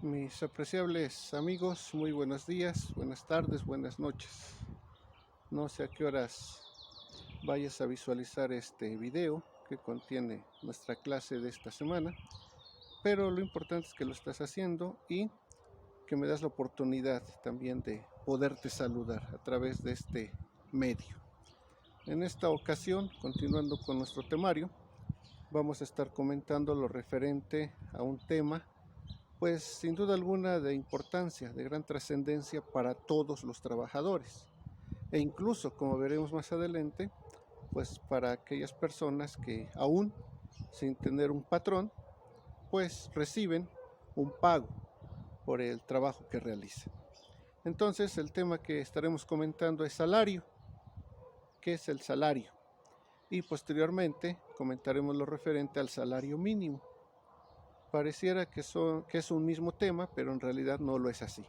Mis apreciables amigos, muy buenos días, buenas tardes, buenas noches. No sé a qué horas vayas a visualizar este video que contiene nuestra clase de esta semana, pero lo importante es que lo estás haciendo y que me das la oportunidad también de poderte saludar a través de este medio. En esta ocasión, continuando con nuestro temario, vamos a estar comentando lo referente a un tema pues sin duda alguna de importancia, de gran trascendencia para todos los trabajadores e incluso, como veremos más adelante, pues para aquellas personas que aún sin tener un patrón, pues reciben un pago por el trabajo que realizan. Entonces el tema que estaremos comentando es salario. ¿Qué es el salario? Y posteriormente comentaremos lo referente al salario mínimo. Pareciera que es un mismo tema, pero en realidad no lo es así.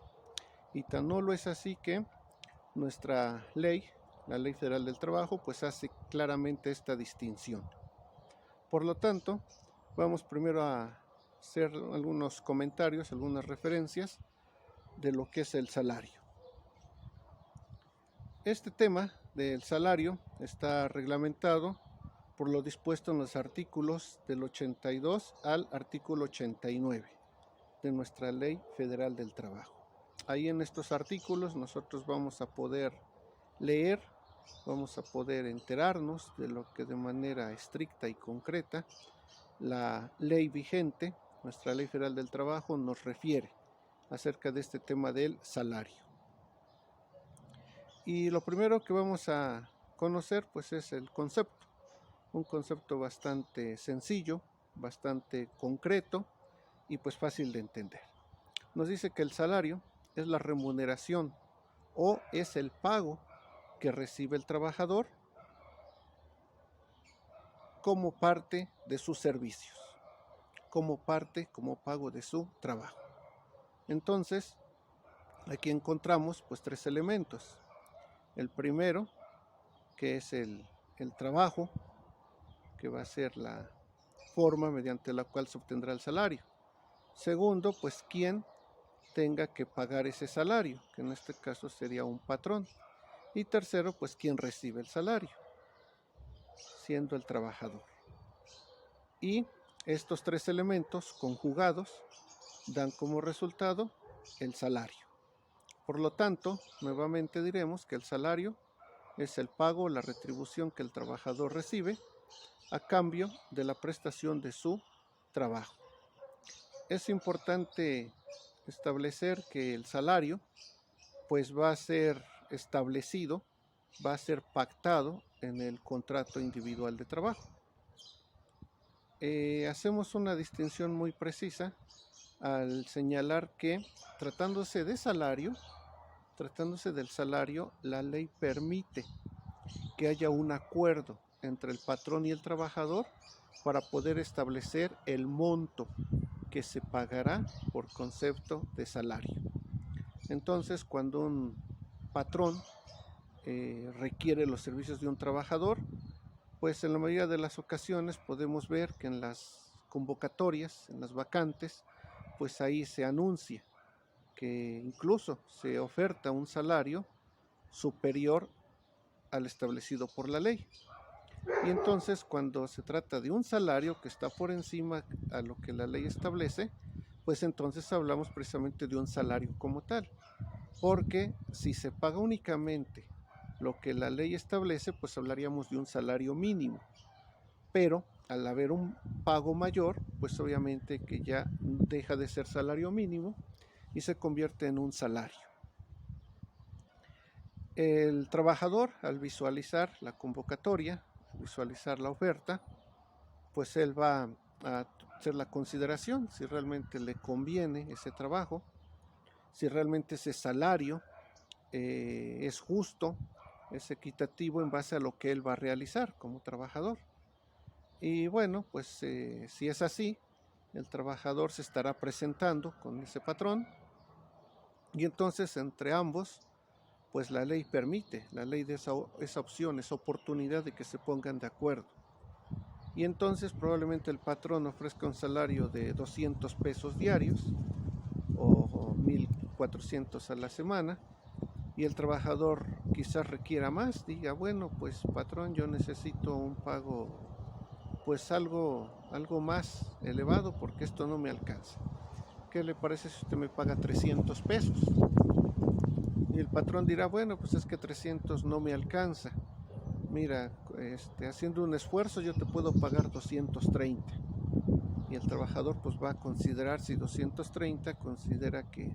Y tan no lo es así que nuestra ley, la Ley Federal del Trabajo, pues hace claramente esta distinción. Por lo tanto, vamos primero a hacer algunos comentarios, algunas referencias de lo que es el salario. Este tema del salario está reglamentado por lo dispuesto en los artículos del 82 al artículo 89 de nuestra Ley Federal del Trabajo. Ahí en estos artículos nosotros vamos a poder leer, vamos a poder enterarnos de lo que de manera estricta y concreta la ley vigente, nuestra Ley Federal del Trabajo, nos refiere acerca de este tema del salario. Y lo primero que vamos a conocer pues es el concepto, un concepto bastante sencillo, bastante concreto y pues fácil de entender. Nos dice que el salario es la remuneración o es el pago que recibe el trabajador como parte de sus servicios, como pago de su trabajo. Entonces, aquí encontramos pues tres elementos. El primero, que es el trabajo, que va a ser la forma mediante la cual se obtendrá el salario. Segundo, pues quién tenga que pagar ese salario, que en este caso sería un patrón. Y tercero, pues quién recibe el salario, siendo el trabajador. Y estos tres elementos conjugados dan como resultado el salario. Por lo tanto, nuevamente diremos que el salario es el pago, la retribución que el trabajador recibe a cambio de la prestación de su trabajo. Es importante establecer que el salario pues va a ser establecido, va a ser pactado en el contrato individual de trabajo. Hacemos una distinción muy precisa al señalar que tratándose del salario, la ley permite que haya un acuerdo entre el patrón y el trabajador para poder establecer el monto que se pagará por concepto de salario. Entonces, cuando un patrón requiere los servicios de un trabajador, pues en la mayoría de las ocasiones podemos ver que en las convocatorias, en las vacantes, pues ahí se anuncia que incluso se oferta un salario superior al establecido por la ley. Y entonces cuando se trata de un salario que está por encima a lo que la ley establece, pues entonces hablamos precisamente de un salario como tal. Porque si se paga únicamente lo que la ley establece, pues hablaríamos de un salario mínimo. Pero al haber un pago mayor, pues obviamente que ya deja de ser salario mínimo y se convierte en un salario. El trabajador, al visualizar la convocatoria, visualizar la oferta, pues él va a hacer la consideración si realmente le conviene ese trabajo, si realmente ese salario es justo, es equitativo en base a lo que él va a realizar como trabajador. Y bueno, pues si es así, el trabajador se estará presentando con ese patrón y entonces entre ambos, pues la ley permite, la ley de esa opción, esa oportunidad de que se pongan de acuerdo. Y entonces probablemente el patrón ofrezca un salario de 200 pesos diarios o 1.400 a la semana, y el trabajador quizás requiera más, diga, bueno, pues patrón, yo necesito un pago pues algo más elevado porque esto no me alcanza. ¿Qué le parece si usted me paga 300 pesos? Y el patrón dirá, bueno, pues es que 300 no me alcanza. Mira, haciendo un esfuerzo yo te puedo pagar 230. Y el trabajador pues va a considerar, si 230 considera que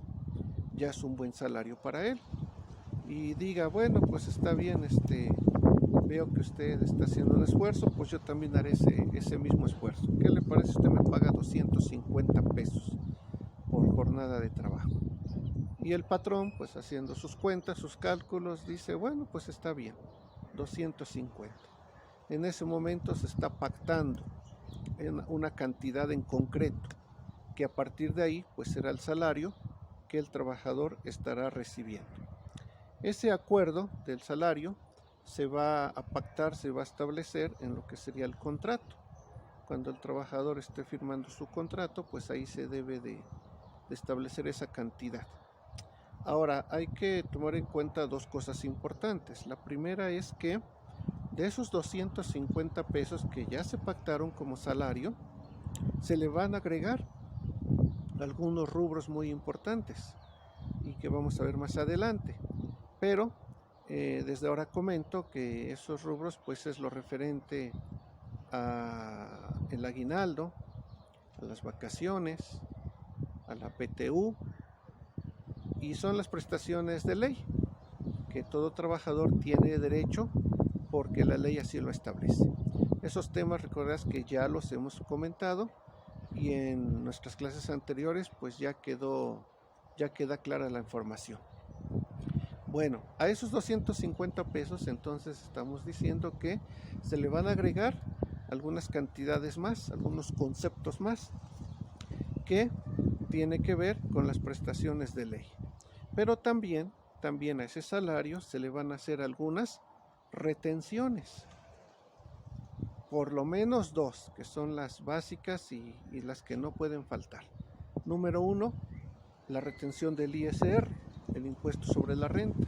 ya es un buen salario para él. Y diga, bueno, pues está bien, veo que usted está haciendo un esfuerzo, pues yo también haré ese mismo esfuerzo. ¿Qué le parece si usted me paga 250 pesos por jornada de trabajo? Y el patrón, pues haciendo sus cuentas, sus cálculos, dice, bueno, pues está bien, 250. En ese momento se está pactando en una cantidad en concreto, que a partir de ahí, pues será el salario que el trabajador estará recibiendo. Ese acuerdo del salario se va a pactar, se va a establecer en lo que sería el contrato. Cuando el trabajador esté firmando su contrato, pues ahí se debe de establecer esa cantidad. Ahora, hay que tomar en cuenta dos cosas importantes. La primera es que de esos 250 pesos que ya se pactaron como salario, se le van a agregar algunos rubros muy importantes y que vamos a ver más adelante. Pero desde ahora comento que esos rubros pues es lo referente al aguinaldo, a las vacaciones, a la PTU, y son las prestaciones de ley que todo trabajador tiene derecho porque la ley así lo establece. Esos temas recordarás que ya los hemos comentado y en nuestras clases anteriores pues ya queda clara la información. Bueno, a esos 250 pesos entonces estamos diciendo que se le van a agregar algunas cantidades más, algunos conceptos más que tiene que ver con las prestaciones de ley. Pero también a ese salario se le van a hacer algunas retenciones, por lo menos dos, que son las básicas y las que no pueden faltar. Número uno, la retención del ISR, el impuesto sobre la renta,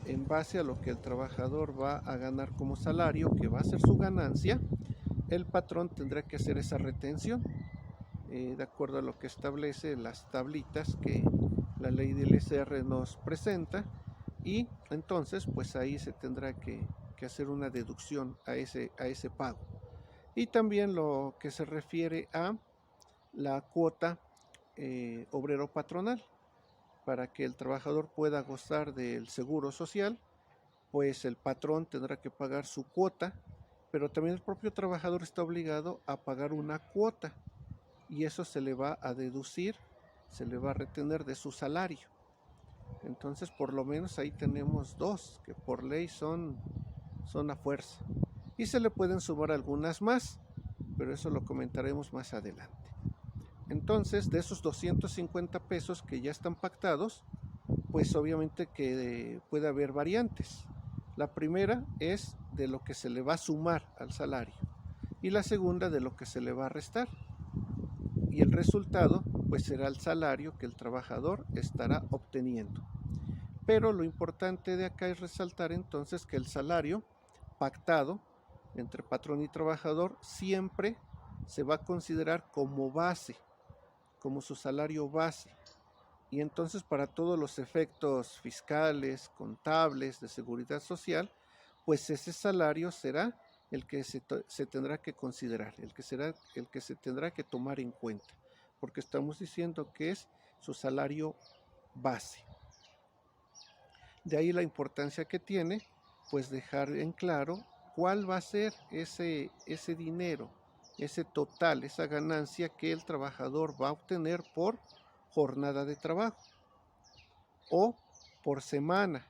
en base a lo que el trabajador va a ganar como salario, que va a ser su ganancia. El patrón tendrá que hacer esa retención de acuerdo a lo que establece las tablitas que la ley del ISR nos presenta, y entonces pues ahí se tendrá que hacer una deducción a ese pago. Y también lo que se refiere a la cuota obrero patronal, para que el trabajador pueda gozar del seguro social, pues el patrón tendrá que pagar su cuota, pero también el propio trabajador está obligado a pagar una cuota, y eso se le va a deducir, se le va a retener de su salario. Entonces por lo menos ahí tenemos dos que por ley son a fuerza, y se le pueden sumar algunas más, pero eso lo comentaremos más adelante. Entonces, de esos 250 pesos que ya están pactados, pues obviamente que puede haber variantes. La primera es de lo que se le va a sumar al salario, y la segunda de lo que se le va a restar, y el resultado pues será el salario que el trabajador estará obteniendo. Pero lo importante de acá es resaltar entonces que el salario pactado entre patrón y trabajador siempre se va a considerar como base, como su salario base, y entonces para todos los efectos fiscales, contables, de seguridad social, pues ese salario será el que se tendrá que considerar, el que se tendrá que tomar en cuenta, porque estamos diciendo que es su salario base. De ahí la importancia que tiene, pues dejar en claro cuál va a ser ese dinero, ese total, esa ganancia que el trabajador va a obtener por jornada de trabajo, o por semana,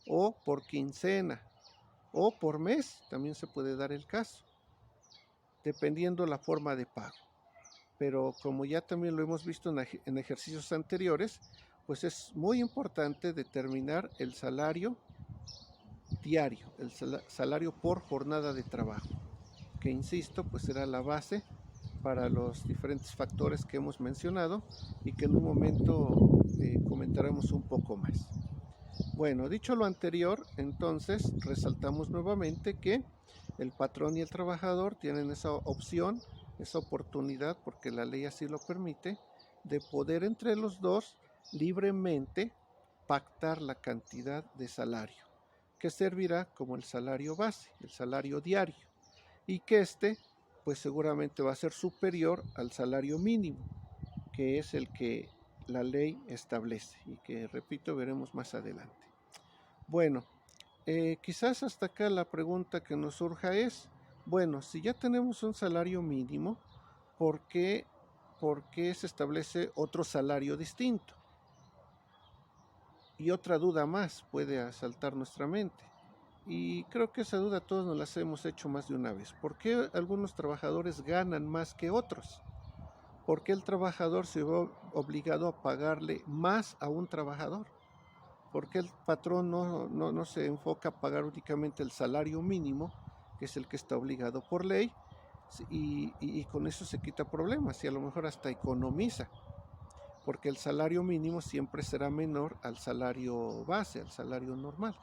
o por quincena, o por mes, también se puede dar el caso, dependiendo la forma de pago. Pero como ya también lo hemos visto en ejercicios anteriores, pues es muy importante determinar el salario diario, el salario por jornada de trabajo, que insisto, pues será la base para los diferentes factores que hemos mencionado y que en un momento comentaremos un poco más. Bueno, dicho lo anterior, entonces resaltamos nuevamente que el patrón y el trabajador tienen esa opción, esa oportunidad, porque la ley así lo permite, de poder entre los dos libremente pactar la cantidad de salario, que servirá como el salario base, el salario diario, y que pues seguramente va a ser superior al salario mínimo, que es el que la ley establece y que, repito, veremos más adelante. Bueno, quizás hasta acá la pregunta que nos surja es, bueno, si ya tenemos un salario mínimo, ¿por qué se establece otro salario distinto? Y otra duda más puede asaltar nuestra mente. Y creo que esa duda todos nos la hemos hecho más de una vez. ¿Por qué algunos trabajadores ganan más que otros? ¿Por qué el trabajador se ve obligado a pagarle más a un trabajador? ¿Por qué el patrón no se enfoca a pagar únicamente el salario mínimo, que es el que está obligado por ley, y con eso se quita problemas y a lo mejor hasta economiza? Porque el salario mínimo siempre será menor al salario base, al salario normal.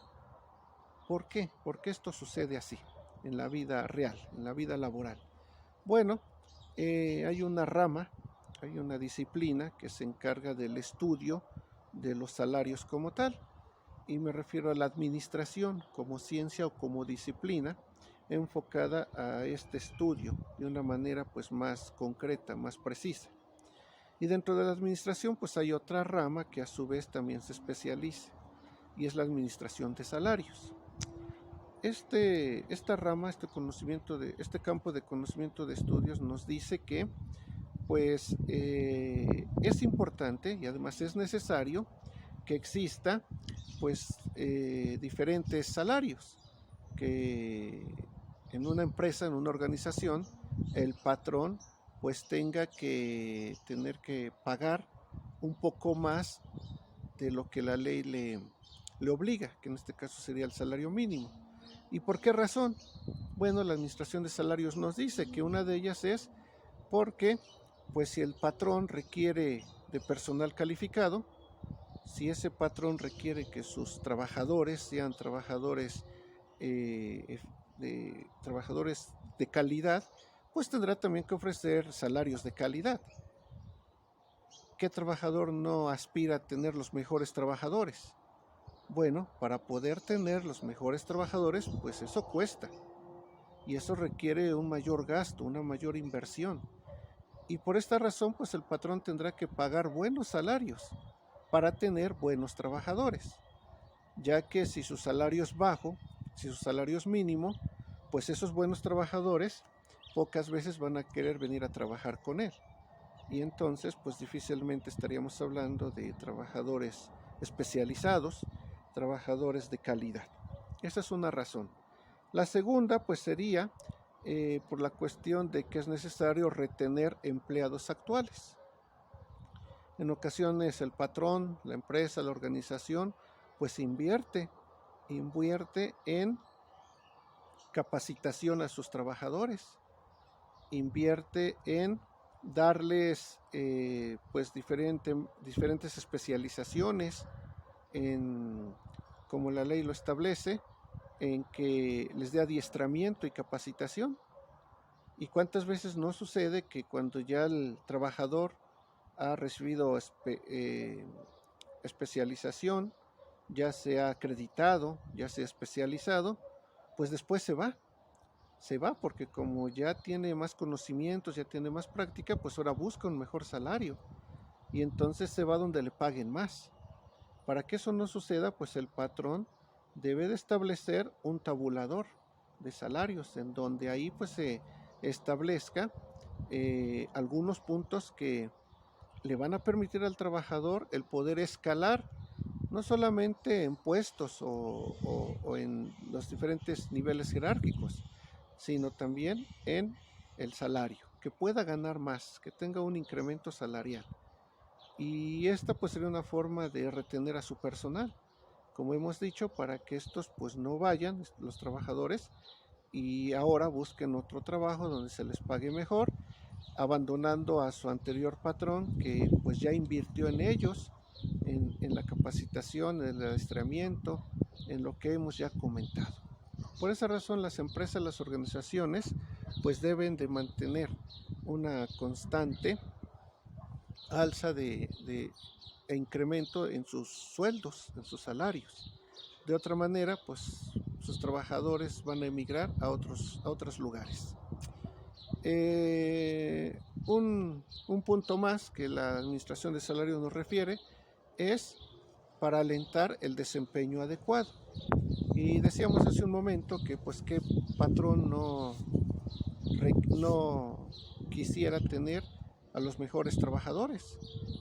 ¿Por qué? ¿Por qué esto sucede así en la vida real, en la vida laboral? Bueno, hay una rama, hay una disciplina que se encarga del estudio de los salarios como tal, y me refiero a la administración como ciencia o como disciplina enfocada a este estudio de una manera pues más concreta, más precisa. Y dentro de la administración pues hay otra rama que a su vez también se especializa, y es la administración de salarios. Esta rama, este campo de conocimiento de estudios nos dice que pues es importante y además es necesario que exista pues diferentes salarios, que en una empresa, en una organización, el patrón pues tenga que tener que pagar un poco más de lo que la ley le obliga, que en este caso sería el salario mínimo. ¿Y por qué razón? Bueno, la administración de salarios nos dice que una de ellas es porque pues si el patrón requiere de personal calificado, si ese patrón requiere que sus trabajadores sean trabajadores de calidad, pues tendrá también que ofrecer salarios de calidad. ¿Qué trabajador no aspira a tener los mejores trabajadores? Bueno, para poder tener los mejores trabajadores, pues eso cuesta. Y eso requiere un mayor gasto, una mayor inversión. Y por esta razón, pues el patrón tendrá que pagar buenos salarios para tener buenos trabajadores. Ya que si su salario es bajo, si su salario es mínimo, pues esos buenos trabajadores pocas veces van a querer venir a trabajar con él. Y entonces, pues difícilmente estaríamos hablando de trabajadores especializados, trabajadores de calidad. Esa es una razón. La segunda, pues sería por la cuestión de que es necesario retener empleados actuales. En ocasiones el patrón, la empresa, la organización, pues invierte en capacitación a sus trabajadores, invierte en darles pues diferentes especializaciones, como la ley lo establece, en que les dé adiestramiento y capacitación. ¿Y cuántas veces no sucede que cuando ya el trabajador ha recibido especialización, ya sea acreditado, ya sea especializado, pues después se va porque como ya tiene más conocimientos, ya tiene más práctica, pues ahora busca un mejor salario y entonces se va donde le paguen más. Para que eso no suceda, pues el patrón debe de establecer un tabulador de salarios en donde ahí pues se establezca algunos puntos que le van a permitir al trabajador el poder escalar, no solamente en puestos o en los diferentes niveles jerárquicos, sino también en el salario, que pueda ganar más, que tenga un incremento salarial. Y esta pues sería una forma de retener a su personal, como hemos dicho, para que estos pues no vayan, los trabajadores, y ahora busquen otro trabajo donde se les pague mejor abandonando a su anterior patrón que pues ya invirtió en ellos, en la capacitación, en el adiestramiento, en lo que hemos ya comentado. Por esa razón las empresas, las organizaciones pues deben de mantener una constante alza e incremento en sus sueldos, en sus salarios. De otra manera, pues sus trabajadores van a emigrar a otros lugares. Un punto más que la administración de salarios nos refiere es para alentar el desempeño adecuado. Y decíamos hace un momento que pues qué patrón no quisiera tener a los mejores trabajadores,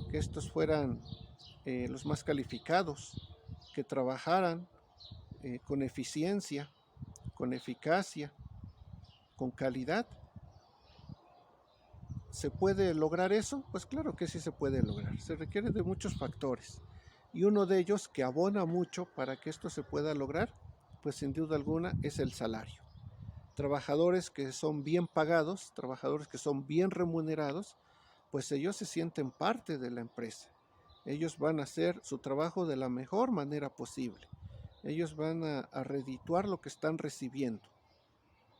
que estos fueran los más calificados, que trabajaran con eficiencia, con eficacia, con calidad. ¿Se puede lograr eso? Pues claro que sí se puede lograr. Se requiere de muchos factores. Y uno de ellos que abona mucho para que esto se pueda lograr, pues sin duda alguna es el salario. Trabajadores que son bien pagados, trabajadores que son bien remunerados, pues ellos se sienten parte de la empresa. Ellos van a hacer su trabajo de la mejor manera posible. Ellos van a redituar lo que están recibiendo.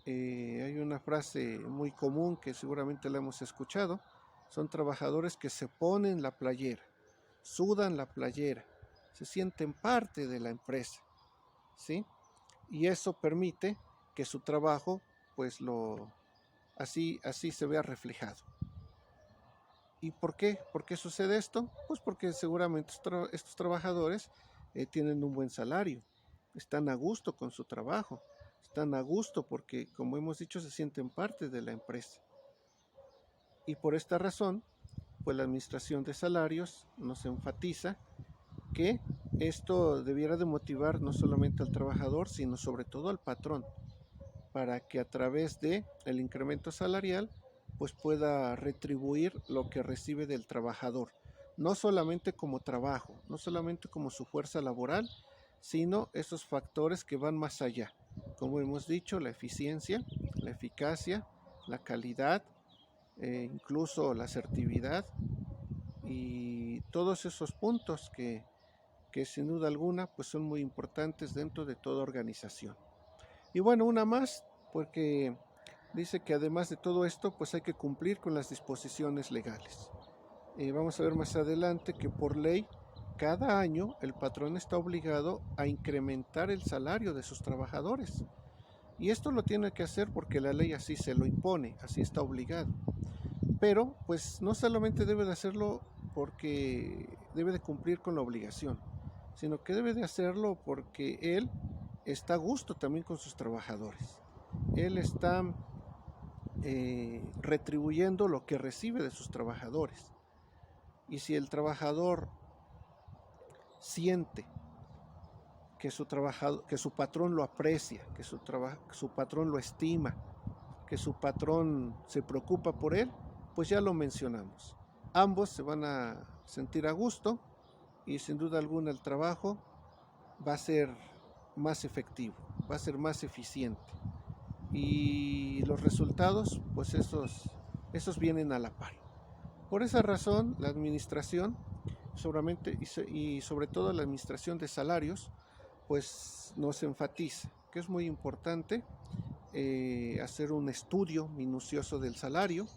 Hay una frase muy común que seguramente la hemos escuchado. Son trabajadores que se ponen la playera, sudan la playera, se sienten parte de la empresa, ¿sí? Y eso permite que su trabajo, pues así se vea reflejado. ¿Y por qué? ¿Por qué sucede esto? Pues porque seguramente estos trabajadores tienen un buen salario, están a gusto con su trabajo, están a gusto porque, como hemos dicho, se sienten parte de la empresa. Y por esta razón, pues la administración de salarios nos enfatiza que esto debiera de motivar no solamente al trabajador, sino sobre todo al patrón, para que a través de el incremento salarial pues pueda retribuir lo que recibe del trabajador, no solamente como trabajo, no solamente como su fuerza laboral, sino esos factores que van más allá, como hemos dicho, la eficiencia, la eficacia, la calidad, incluso la asertividad y todos esos puntos que sin duda alguna pues son muy importantes dentro de toda organización. Y bueno, una más, porque dice que además de todo esto, pues hay que cumplir con las disposiciones legales. Vamos a ver más adelante que por ley, cada año el patrón está obligado a incrementar el salario de sus trabajadores. Y esto lo tiene que hacer porque la ley así se lo impone, así está obligado. Pero pues no solamente debe de hacerlo porque debe de cumplir con la obligación, sino que debe de hacerlo porque él está a gusto también con sus trabajadores. Él está retribuyendo lo que recibe de sus trabajadores. Y si el trabajador siente que su patrón lo aprecia, que su patrón lo estima, que su patrón se preocupa por él, pues ya lo mencionamos. Ambos se van a sentir a gusto y sin duda alguna el trabajo va a ser más efectivo, va a ser más eficiente. Y los resultados, pues esos vienen a la par. Por esa razón, la administración, y sobre todo la administración de salarios, pues nos enfatiza que es muy importante hacer un estudio minucioso del salario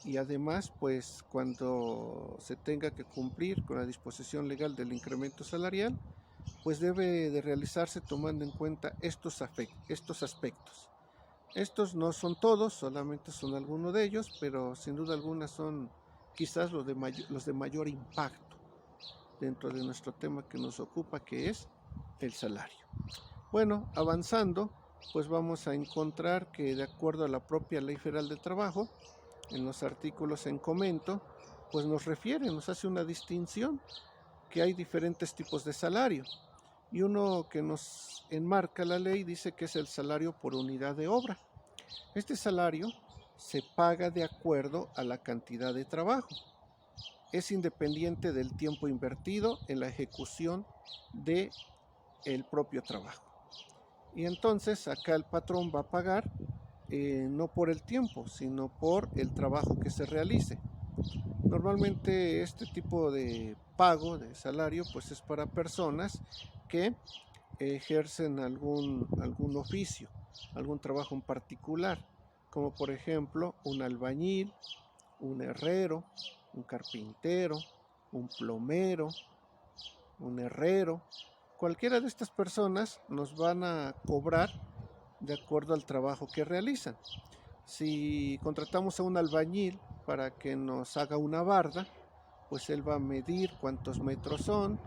y además, pues cuando se tenga que cumplir con la disposición legal del incremento salarial, pues debe de realizarse tomando en cuenta estos aspectos. Estos no son todos, solamente son algunos de ellos, pero sin duda alguna son quizás los de mayor impacto dentro de nuestro tema que nos ocupa, que es el salario. Bueno, avanzando, pues vamos a encontrar que de acuerdo a la propia Ley Federal del Trabajo, en los artículos en comento, pues nos hace una distinción, que hay diferentes tipos de salario. Y uno que nos enmarca la ley dice que es el salario por unidad de obra. Este salario se paga de acuerdo a la cantidad de trabajo. Es independiente del tiempo invertido en la ejecución del propio trabajo. Y entonces acá el patrón va a pagar no por el tiempo, sino por el trabajo que se realice. Normalmente este tipo de pago de salario pues es para personas que ejercen algún oficio, algún trabajo en particular, como por ejemplo un albañil, un herrero, un carpintero, un plomero, un herrero. Cualquiera de estas personas nos van a cobrar de acuerdo al trabajo que realizan. Si contratamos a un albañil para que nos haga una barda, pues él va a medir cuántos metros son,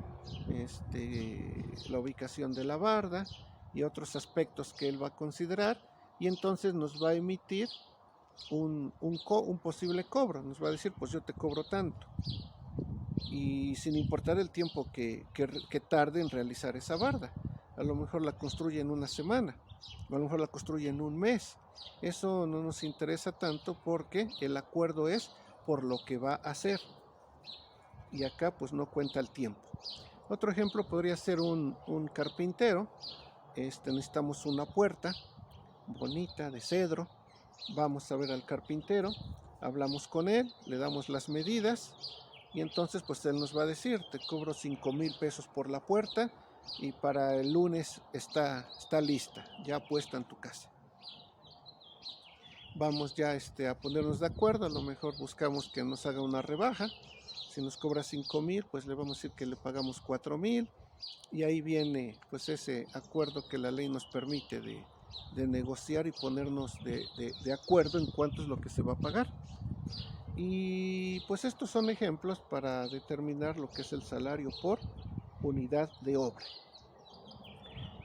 la ubicación de la barda y otros aspectos que él va a considerar, y entonces nos va a emitir un posible cobro. Nos va a decir, pues yo te cobro tanto, y sin importar el tiempo que tarde en realizar esa barda. A lo mejor la construye en una semana, o a lo mejor la construye en un mes. Eso no nos interesa tanto porque el acuerdo es por lo que va a hacer, y acá pues no cuenta el tiempo. Otro ejemplo podría ser un carpintero. Necesitamos una puerta bonita de cedro. Vamos a ver al carpintero, hablamos con él, le damos las medidas, y entonces pues él nos va a decir, te cobro 5,000 pesos por la puerta y para el lunes está lista, ya puesta en tu casa. Vamos ya a ponernos de acuerdo, a lo mejor buscamos que nos haga una rebaja. Si nos cobra 5,000, pues le vamos a decir que le pagamos 4,000, y ahí viene pues ese acuerdo que la ley nos permite de negociar y ponernos de acuerdo en cuánto es lo que se va a pagar. Y pues estos son ejemplos para determinar lo que es el salario por unidad de obra.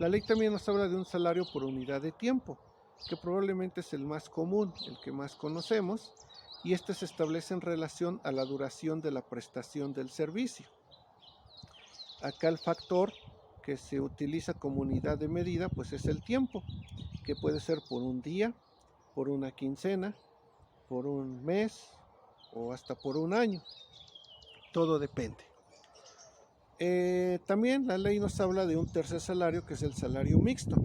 La ley también nos habla de un salario por unidad de tiempo, que probablemente es el más común, el que más conocemos, y este se establece en relación a la duración de la prestación del servicio. Acá el factor que se utiliza como unidad de medida pues es el tiempo, que puede ser por un día, por una quincena, por un mes o hasta por un año. Todo depende. También la ley nos habla de un tercer salario, que es el salario mixto.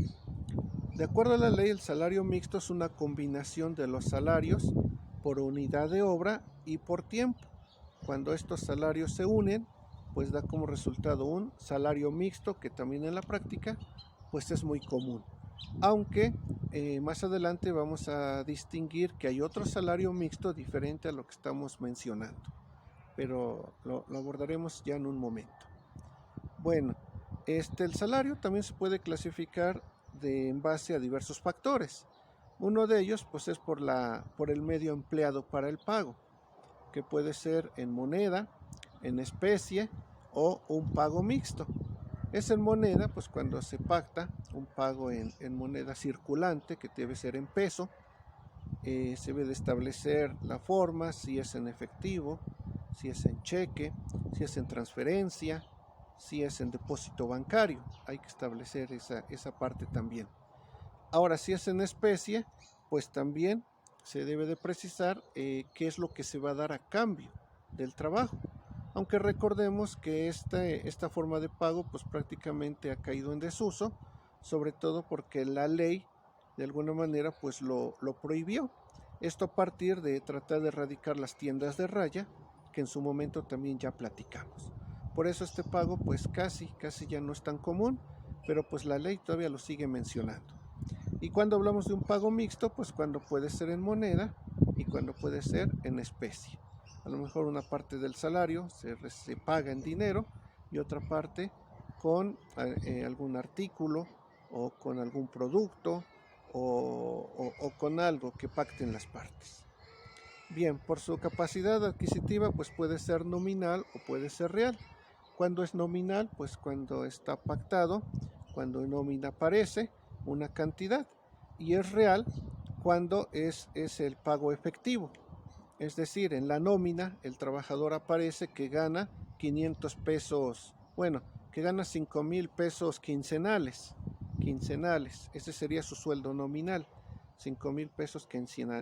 De acuerdo a la ley, el salario mixto es una combinación de los salarios por unidad de obra y por tiempo. Cuando estos salarios se unen, pues da como resultado un salario mixto, que también en la práctica pues es muy común. Aunque más adelante vamos a distinguir que hay otro salario mixto diferente a lo que estamos mencionando, pero lo abordaremos ya en un momento. Bueno, el salario también se puede clasificar en base a diversos factores. Uno de ellos pues es por el medio empleado para el pago, que puede ser en moneda, en especie o un pago mixto. Es en moneda pues cuando se pacta un pago en moneda circulante, que debe ser en peso. Se debe de establecer la forma, si es en efectivo, si es en cheque, si es en transferencia, si es en depósito bancario. Hay que establecer esa parte también. Ahora, si es en especie, pues también se debe de precisar qué es lo que se va a dar a cambio del trabajo. Aunque recordemos que esta forma de pago pues prácticamente ha caído en desuso, sobre todo porque la ley de alguna manera pues lo prohibió. Esto a partir de tratar de erradicar las tiendas de raya, que en su momento también ya platicamos. Por eso este pago pues casi ya no es tan común, pero pues la ley todavía lo sigue mencionando. Y cuando hablamos de un pago mixto, pues cuando puede ser en moneda y cuando puede ser en especie. A lo mejor una parte del salario se paga en dinero y otra parte con algún artículo o con algún producto o con algo que pacten las partes. Bien, por su capacidad adquisitiva pues puede ser nominal o puede ser real. Cuando es nominal, pues cuando está pactado, cuando en nómina aparece una cantidad, y es real cuando es el pago efectivo. Es decir, en la nómina el trabajador aparece que gana 500 pesos, bueno, que gana 5,000 pesos quincenales. Ese sería su sueldo nominal, 5,000 pesos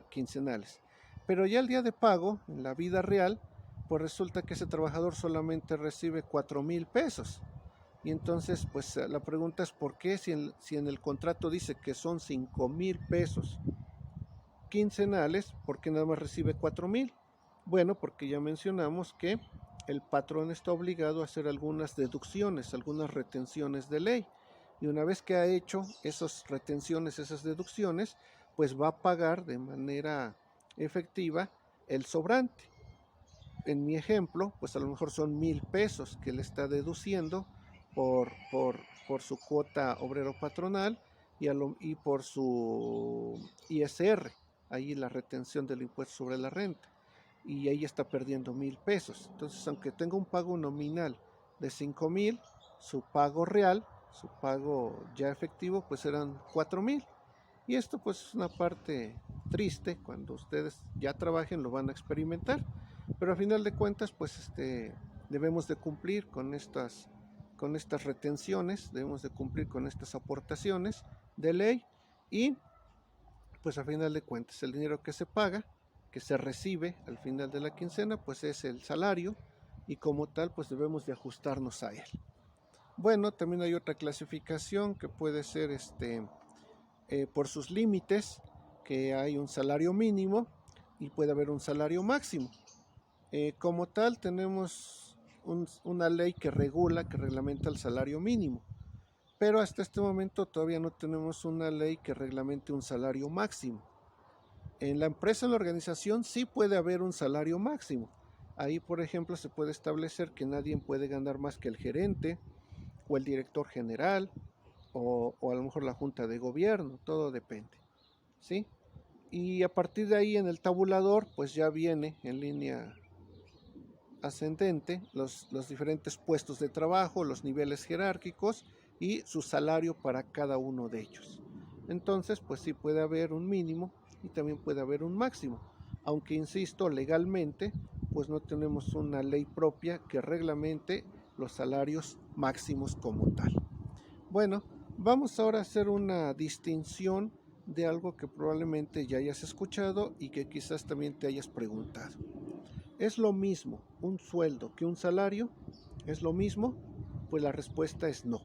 quincenales. Pero ya el día de pago, en la vida real, pues resulta que ese trabajador solamente recibe 4,000 pesos. Y entonces, pues la pregunta es ¿por qué si en el contrato dice que son 5,000 pesos quincenales, ¿por qué nada más recibe 4,000? Bueno, porque ya mencionamos que el patrón está obligado a hacer algunas deducciones, algunas retenciones de ley. Y una vez que ha hecho esas retenciones, esas deducciones, pues va a pagar de manera efectiva el sobrante. En mi ejemplo, pues a lo mejor son 1,000 pesos que le está deduciendo por su cuota obrero patronal y por su ISR, ahí la retención del impuesto sobre la renta. Y ahí está perdiendo 1,000 pesos. Entonces, aunque tenga un pago nominal de 5,000, su pago real, su pago ya efectivo, pues eran 4,000. Y esto pues es una parte triste. Cuando ustedes ya trabajen lo van a experimentar, pero a final de cuentas pues debemos de cumplir con estas retenciones, debemos de cumplir con estas aportaciones de ley, y pues a final de cuentas el dinero que se paga, que se recibe al final de la quincena, pues es el salario, y como tal pues debemos de ajustarnos a él. Bueno, también hay otra clasificación que puede ser por sus límites, que hay un salario mínimo y puede haber un salario máximo. Como tal tenemos una ley que reglamenta el salario mínimo, pero hasta este momento todavía no tenemos una ley que reglamente un salario máximo. En la empresa, en la organización, sí puede haber un salario máximo. Ahí, por ejemplo, se puede establecer que nadie puede ganar más que el gerente o el director general, o a lo mejor la junta de gobierno, todo depende, ¿sí? Y a partir de ahí en el tabulador pues ya viene en línea ascendente los diferentes puestos de trabajo, los niveles jerárquicos y su salario para cada uno de ellos. Entonces pues sí puede haber un mínimo y también puede haber un máximo, aunque insisto, legalmente pues no tenemos una ley propia que reglamente los salarios máximos como tal. Bueno, vamos ahora a hacer una distinción de algo que probablemente ya hayas escuchado y que quizás también te hayas preguntado. ¿Es lo mismo un sueldo que un salario? ¿Es lo mismo? Pues la respuesta es no.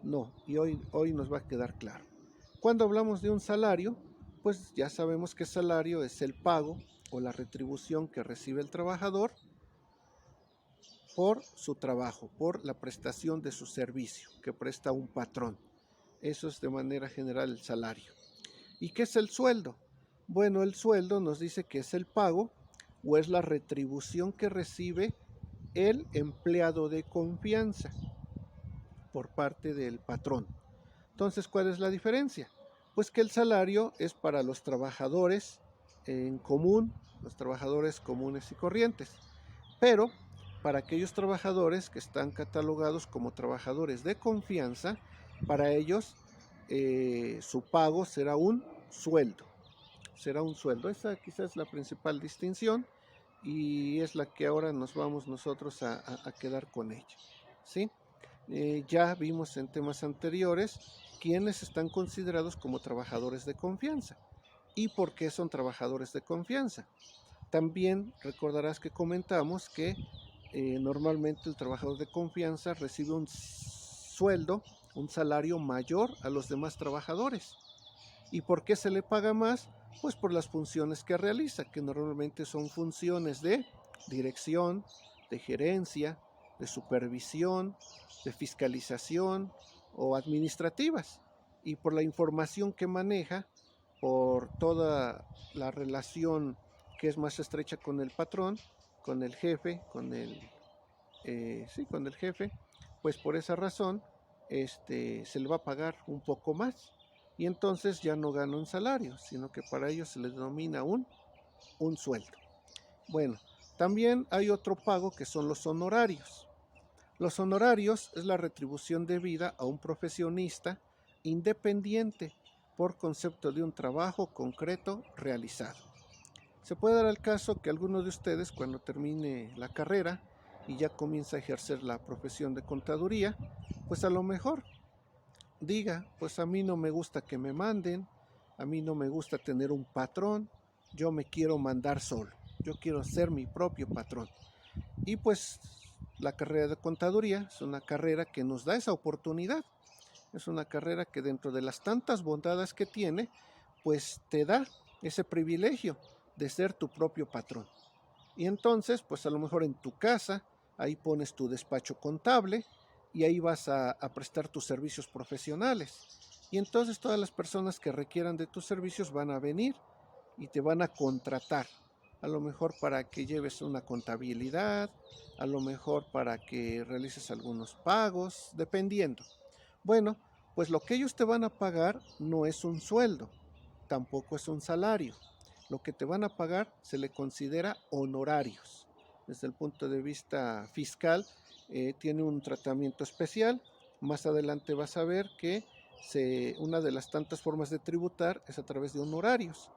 No, y hoy nos va a quedar claro. Cuando hablamos de un salario, pues ya sabemos que salario es el pago o la retribución que recibe el trabajador por su trabajo, por la prestación de su servicio que presta un patrón. Eso es de manera general el salario. ¿Y qué es el sueldo? Bueno, el sueldo nos dice que es el pago o es la retribución que recibe el empleado de confianza por parte del patrón. Entonces, ¿cuál es la diferencia? Pues que el salario es para los trabajadores en común, los trabajadores comunes y corrientes, pero para aquellos trabajadores que están catalogados como trabajadores de confianza, para ellos su pago será un sueldo. Será un sueldo. Esa quizás es la principal distinción y es la que ahora nos vamos nosotros a quedar con ella, ¿sí? Ya vimos en temas anteriores quiénes están considerados como trabajadores de confianza y por qué son trabajadores de confianza. También recordarás que comentamos que normalmente el trabajador de confianza recibe un sueldo, un salario mayor a los demás trabajadores. ¿Y por qué se le paga más? Pues por las funciones que realiza, que normalmente son funciones de dirección, de gerencia, de supervisión, de fiscalización o administrativas, y por la información que maneja, por toda la relación que es más estrecha con el patrón, con el jefe, con el jefe, pues por esa razón se le va a pagar un poco más, y entonces ya no gana un salario, sino que para ellos se les denomina un sueldo. Bueno, también hay otro pago que son los honorarios. Los honorarios es la retribución debida a un profesionista independiente por concepto de un trabajo concreto realizado. Se puede dar el caso que alguno de ustedes, cuando termine la carrera y ya comienza a ejercer la profesión de contaduría, pues a lo mejor diga, pues a mí no me gusta que me manden, a mí no me gusta tener un patrón, yo me quiero mandar solo, yo quiero ser mi propio patrón. Y pues la carrera de contaduría es una carrera que nos da esa oportunidad, es una carrera que dentro de las tantas bondades que tiene, pues te da ese privilegio de ser tu propio patrón. Y entonces, pues a lo mejor en tu casa, ahí pones tu despacho contable y ahí vas a prestar tus servicios profesionales. Y entonces todas las personas que requieran de tus servicios van a venir y te van a contratar. A lo mejor para que lleves una contabilidad, a lo mejor para que realices algunos pagos, dependiendo. Bueno, pues lo que ellos te van a pagar no es un sueldo, tampoco es un salario. Lo que te van a pagar se le considera honorarios. Desde el punto de vista fiscal, tiene un tratamiento especial. Más adelante vas a ver que una de las tantas formas de tributar es a través de honorarios.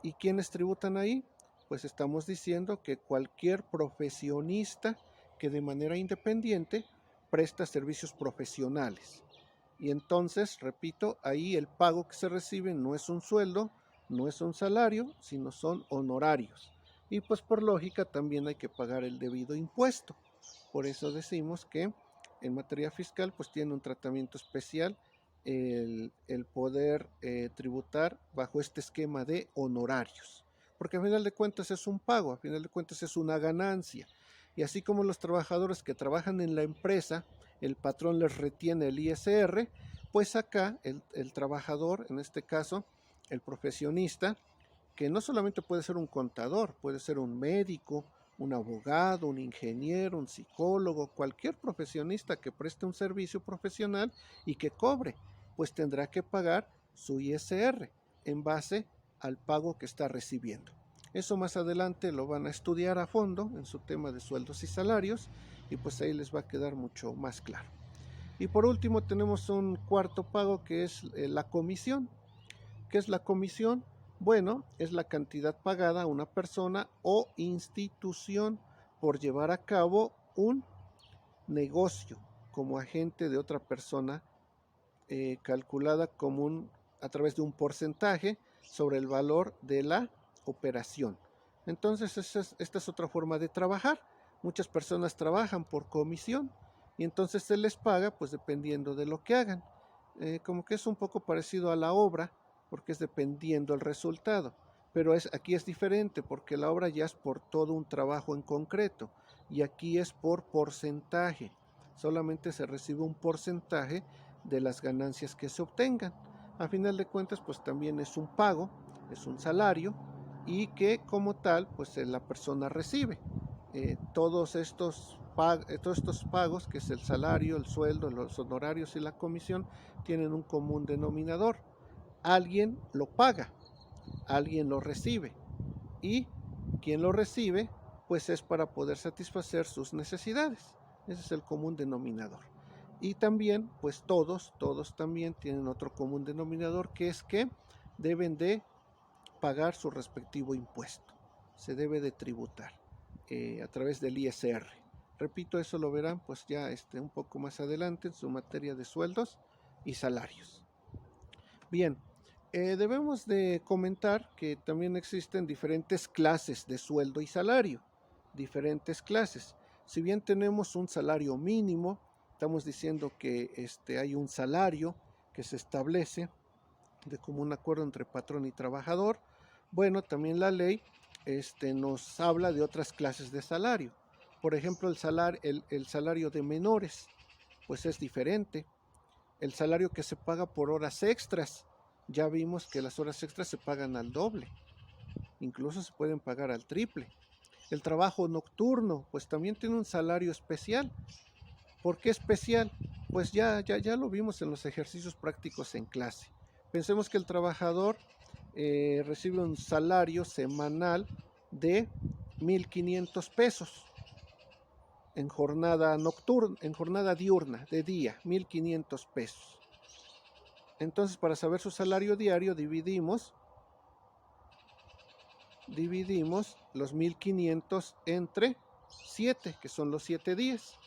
¿Y quiénes tributan ahí? Pues estamos diciendo que cualquier profesionista que de manera independiente presta servicios profesionales. Y entonces, repito, ahí el pago que se recibe no es un sueldo, no es un salario, sino son honorarios. Y pues por lógica también hay que pagar el debido impuesto. Por eso decimos que en materia fiscal pues tiene un tratamiento especial el poder tributar bajo este esquema de honorarios. Porque a final de cuentas es un pago, a final de cuentas es una ganancia. Y así como los trabajadores que trabajan en la empresa, el patrón les retiene el ISR, pues acá el trabajador, en este caso el profesionista, que no solamente puede ser un contador, puede ser un médico, un abogado, un ingeniero, un psicólogo, cualquier profesionista que preste un servicio profesional y que cobre, pues tendrá que pagar su ISR en base al pago que está recibiendo. Eso más adelante lo van a estudiar a fondo en su tema de sueldos y salarios y pues ahí les va a quedar mucho más claro. Y por último tenemos un cuarto pago que es la comisión. ¿Qué es la comisión? Bueno, es la cantidad pagada a una persona o institución por llevar a cabo un negocio como agente de otra persona, calculada como a través de un porcentaje sobre el valor de la operación. Entonces esta es otra forma de trabajar. Muchas personas trabajan por comisión y entonces se les paga pues dependiendo de lo que hagan. Como que es un poco parecido a la obra porque es dependiendo el resultado. Pero aquí es diferente porque la obra ya es por todo un trabajo en concreto y aquí es por porcentaje. Solamente se recibe un porcentaje de las ganancias que se obtengan. A final de cuentas, pues también es un pago, es un salario y que como tal, pues la persona recibe. Todos estos pagos, que es el salario, el sueldo, los honorarios y la comisión, tienen un común denominador. Alguien lo paga, alguien lo recibe y quien lo recibe, pues es para poder satisfacer sus necesidades. Ese es el común denominador. Y también, pues todos también tienen otro común denominador, que es que deben de pagar su respectivo impuesto. Se debe de tributar a través del ISR. Repito, eso lo verán pues ya un poco más adelante en su materia de sueldos y salarios. Bien, debemos de comentar que también existen diferentes clases de sueldo y salario. Diferentes clases. Si bien tenemos un salario mínimo, estamos diciendo que hay un salario que se establece de común acuerdo entre patrón y trabajador. Bueno, también la ley nos habla de otras clases de salario. Por ejemplo, el salario de menores, pues es diferente. El salario que se paga por horas extras, ya vimos que las horas extras se pagan al doble, incluso se pueden pagar al triple. El trabajo nocturno, pues también tiene un salario especial. ¿Por qué especial? Pues ya lo vimos en los ejercicios prácticos en clase. Pensemos que el trabajador recibe un salario semanal de 1,500 pesos en jornada nocturna, en jornada diurna, de día, 1,500 pesos. Entonces, para saber su salario diario, dividimos los 1,500 entre 7, que son los 7 días.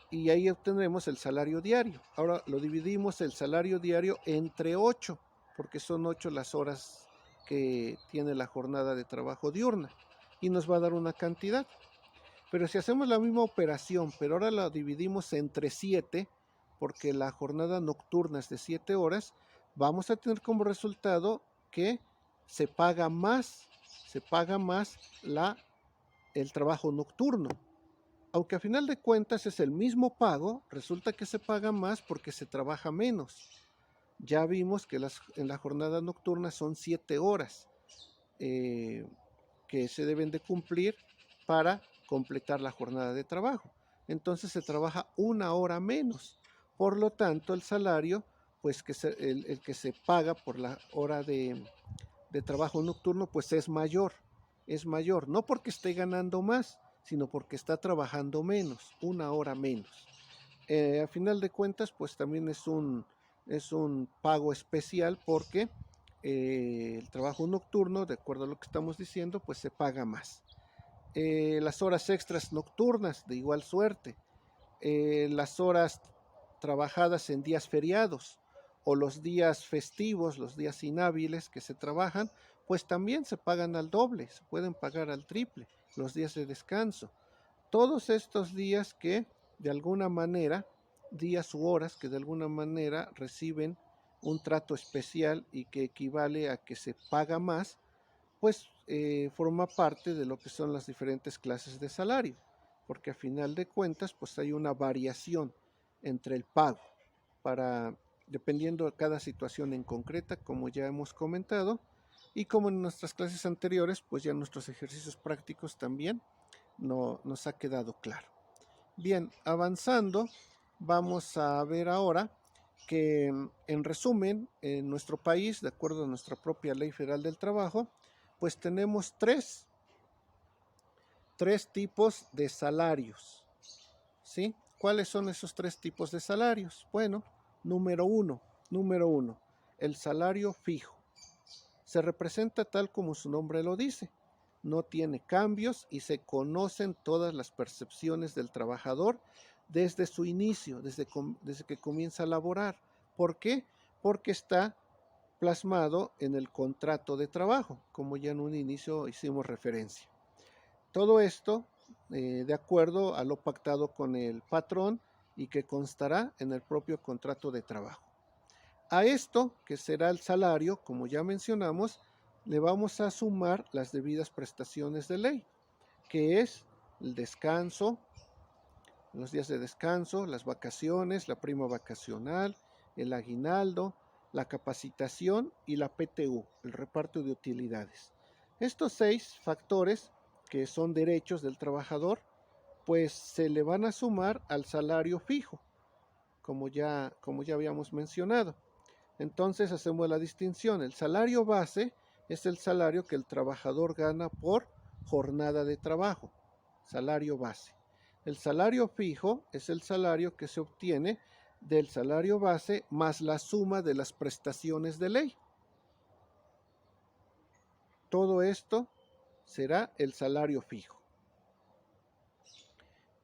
Y ahí obtendremos el salario diario. Ahora lo dividimos el salario diario entre 8, porque son 8 las horas que tiene la jornada de trabajo diurna. Y nos va a dar una cantidad. Pero si hacemos la misma operación, pero ahora la dividimos entre 7, porque la jornada nocturna es de 7 horas, vamos a tener como resultado que se paga más el trabajo nocturno. Aunque a final de cuentas es el mismo pago, resulta que se paga más porque se trabaja menos. Ya vimos que en la jornada nocturna son 7 horas que se deben de cumplir para completar la jornada de trabajo. Entonces se trabaja 1 hora menos. Por lo tanto, el salario, pues el que se paga por la hora de trabajo nocturno, pues es mayor. Es mayor, no porque esté ganando más, sino porque está trabajando menos, 1 hora menos. A final de cuentas, pues también es un pago especial porque el trabajo nocturno, de acuerdo a lo que estamos diciendo, pues se paga más. Las horas extras nocturnas, de igual suerte. Las horas trabajadas en días feriados o los días festivos, los días inhábiles que se trabajan, pues también se pagan al doble, se pueden pagar al triple, los días de descanso. Todos estos días que de alguna manera, días u horas que de alguna manera reciben un trato especial y que equivale a que se paga más, pues forma parte de lo que son las diferentes clases de salario, porque a final de cuentas pues hay una variación entre el pago dependiendo de cada situación en concreta, como ya hemos comentado, y como en nuestras clases anteriores, pues ya en nuestros ejercicios prácticos también nos ha quedado claro. Bien, avanzando, vamos a ver ahora que en resumen, en nuestro país, de acuerdo a nuestra propia Ley Federal del Trabajo, pues tenemos tres tipos de salarios, ¿sí? ¿Cuáles son esos 3 tipos de salarios? Bueno, número uno, el salario fijo. Se representa tal como su nombre lo dice. No tiene cambios y se conocen todas las percepciones del trabajador desde su inicio, desde que comienza a laborar. ¿Por qué? Porque está plasmado en el contrato de trabajo, como ya en un inicio hicimos referencia. Todo esto de acuerdo a lo pactado con el patrón y que constará en el propio contrato de trabajo. A esto, que será el salario, como ya mencionamos, le vamos a sumar las debidas prestaciones de ley, que es el descanso, los días de descanso, las vacaciones, la prima vacacional, el aguinaldo, la capacitación y la PTU, el reparto de utilidades. Estos 6 factores, que son derechos del trabajador, pues se le van a sumar al salario fijo, como ya habíamos mencionado. Entonces hacemos la distinción. El salario base es el salario que el trabajador gana por jornada de trabajo, salario base. El salario fijo es el salario que se obtiene del salario base más la suma de las prestaciones de ley. Todo esto será el salario fijo.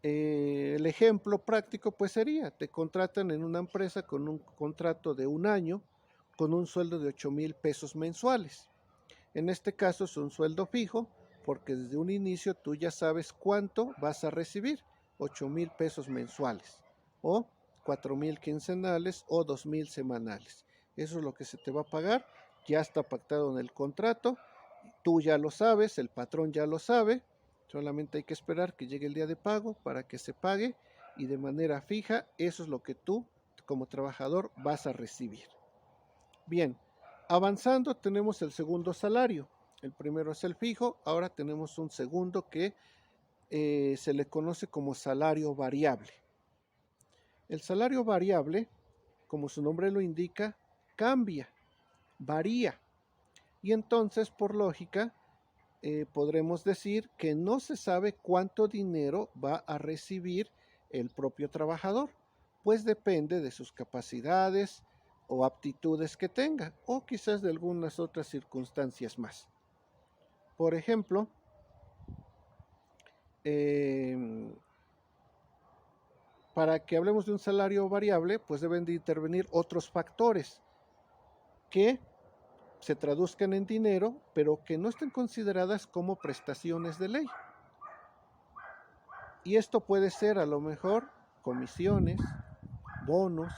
El ejemplo práctico pues sería, te contratan en una empresa con un contrato de 1 año con un sueldo de 8,000 pesos mensuales. En este caso es un sueldo fijo porque desde un inicio tú ya sabes cuánto vas a recibir, 8,000 pesos mensuales o 4,000 quincenales o 2,000 semanales. Eso es lo que se te va a pagar, ya está pactado en el contrato, tú ya lo sabes, el patrón ya lo sabe. Solamente hay que esperar que llegue el día de pago para que se pague y de manera fija eso es lo que tú como trabajador vas a recibir. Bien, avanzando tenemos el segundo salario. El primero es el fijo, ahora tenemos un segundo que se le conoce como salario variable. El salario variable, como su nombre lo indica, cambia, varía. Y entonces, por lógica, podremos decir que no se sabe cuánto dinero va a recibir el propio trabajador, pues depende de sus capacidades o aptitudes que tenga, o quizás de algunas otras circunstancias más. Por ejemplo, para que hablemos de un salario variable, pues deben de intervenir otros factores que se traduzcan en dinero, pero que no estén consideradas como prestaciones de ley. Y esto puede ser a lo mejor comisiones, bonos,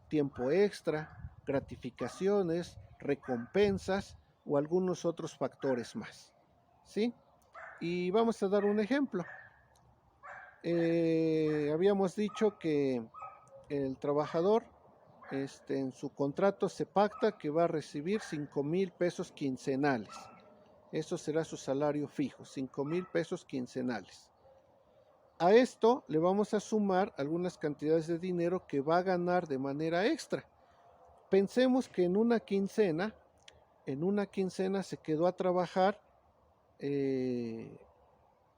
tiempo extra, gratificaciones, recompensas o algunos otros factores más, ¿sí? Y vamos a dar un ejemplo. Habíamos dicho que el trabajador en su contrato se pacta que va a recibir 5,000 pesos quincenales. Eso será su salario fijo, 5,000 pesos quincenales. A esto le vamos a sumar algunas cantidades de dinero que va a ganar de manera extra. Pensemos que en una quincena se quedó a trabajar,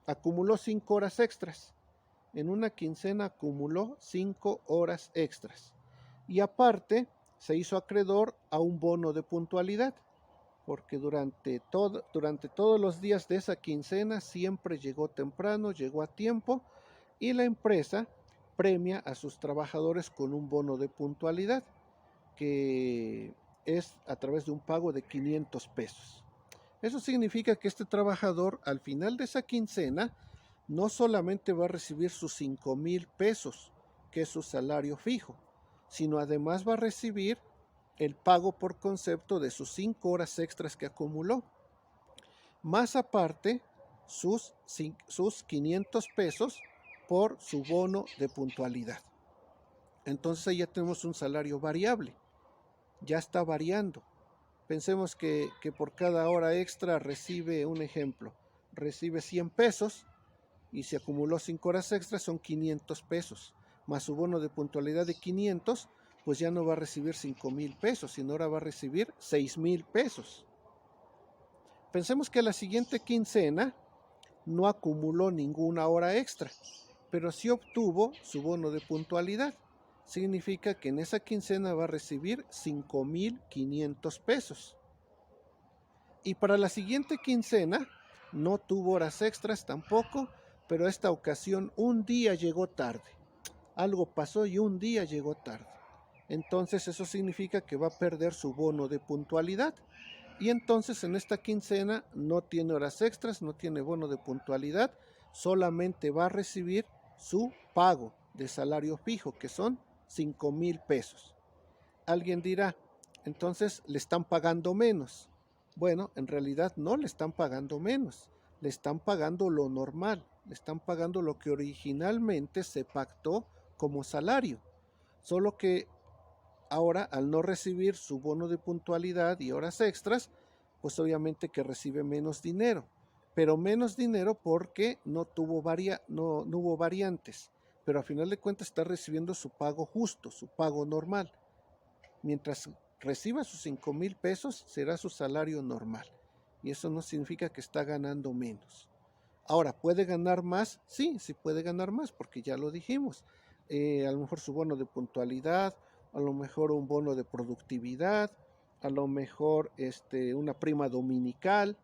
acumuló 5 horas extras. En una quincena acumuló 5 horas extras. Y aparte se hizo acreedor a un bono de puntualidad, porque durante todos los días de esa quincena siempre llegó temprano, llegó a tiempo, y la empresa premia a sus trabajadores con un bono de puntualidad que es a través de un pago de 500 pesos. Eso significa que este trabajador al final de esa quincena no solamente va a recibir sus 5,000 pesos, que es su salario fijo, sino además va a recibir el pago por concepto de sus 5 horas extras que acumuló, más aparte sus 500 pesos por su bono de puntualidad. Entonces ahí ya tenemos un salario variable, ya está variando. Pensemos que por cada hora extra recibe, un ejemplo, recibe 100 pesos y se acumuló 5 horas extras, son 500 pesos, más su bono de puntualidad de 500, pues ya no va a recibir 5,000 pesos, sino ahora va a recibir 6,000 pesos. Pensemos que la siguiente quincena no acumuló ninguna hora extra, pero sí obtuvo su bono de puntualidad. Significa que en esa quincena va a recibir 5,500 pesos. Y para la siguiente quincena no tuvo horas extras tampoco, pero esta ocasión un día llegó tarde. Algo pasó y un día llegó tarde. Entonces eso significa que va a perder su bono de puntualidad. Y entonces en esta quincena no tiene horas extras, no tiene bono de puntualidad, solamente va a recibir su pago de salario fijo, que son 5,000 pesos. Alguien dirá, entonces le están pagando menos. Bueno, en realidad no le están pagando menos, le están pagando lo normal, le están pagando lo que originalmente se pactó como salario. Solo que ahora, al no recibir su bono de puntualidad y horas extras, pues obviamente que recibe menos dinero, pero menos dinero porque no hubo variantes, pero a final de cuentas está recibiendo su pago justo, su pago normal. Mientras reciba sus 5,000 pesos, será su salario normal, y eso no significa que está ganando menos. Ahora, ¿puede ganar más? Sí, sí puede ganar más, porque ya lo dijimos. A lo mejor su bono de puntualidad, a lo mejor un bono de productividad, a lo mejor una prima dominical.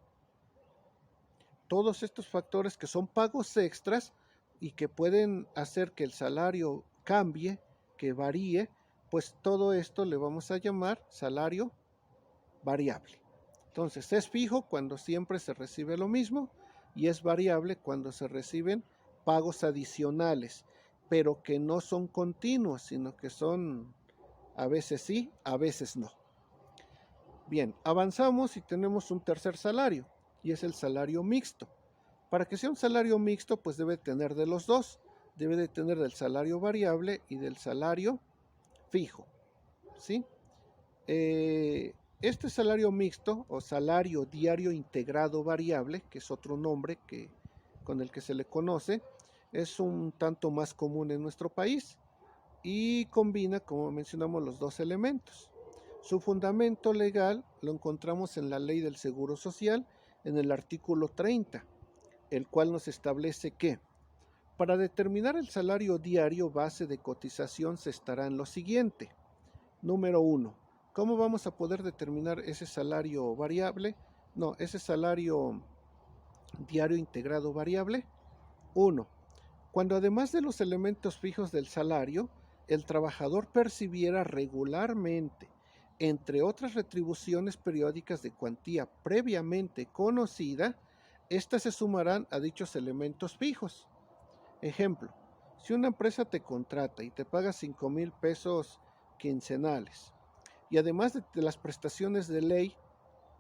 Todos estos factores que son pagos extras y que pueden hacer que el salario cambie, que varíe, pues todo esto le vamos a llamar salario variable. Entonces es fijo cuando siempre se recibe lo mismo y es variable cuando se reciben pagos adicionales, pero que no son continuos, sino que son a veces sí, a veces no. Bien, avanzamos y tenemos un tercer salario, y es el salario mixto. Para que sea un salario mixto, pues debe tener de los dos. Debe de tener del salario variable y del salario fijo, ¿sí? Este salario mixto o salario diario integrado variable, que es otro nombre con el que se le conoce, es un tanto más común en nuestro país y combina, como mencionamos, los dos elementos. Su fundamento legal lo encontramos en la Ley del Seguro Social, en el artículo 30, el cual nos establece que para determinar el salario diario base de cotización se estará en lo siguiente. Número 1. ¿Cómo vamos a poder determinar ese salario variable? No, ese salario diario integrado variable. 1. Cuando además de los elementos fijos del salario, el trabajador percibiera regularmente, entre otras retribuciones periódicas de cuantía previamente conocida, estas se sumarán a dichos elementos fijos. Ejemplo, si una empresa te contrata y te paga 5,000 pesos quincenales, y además de las prestaciones de ley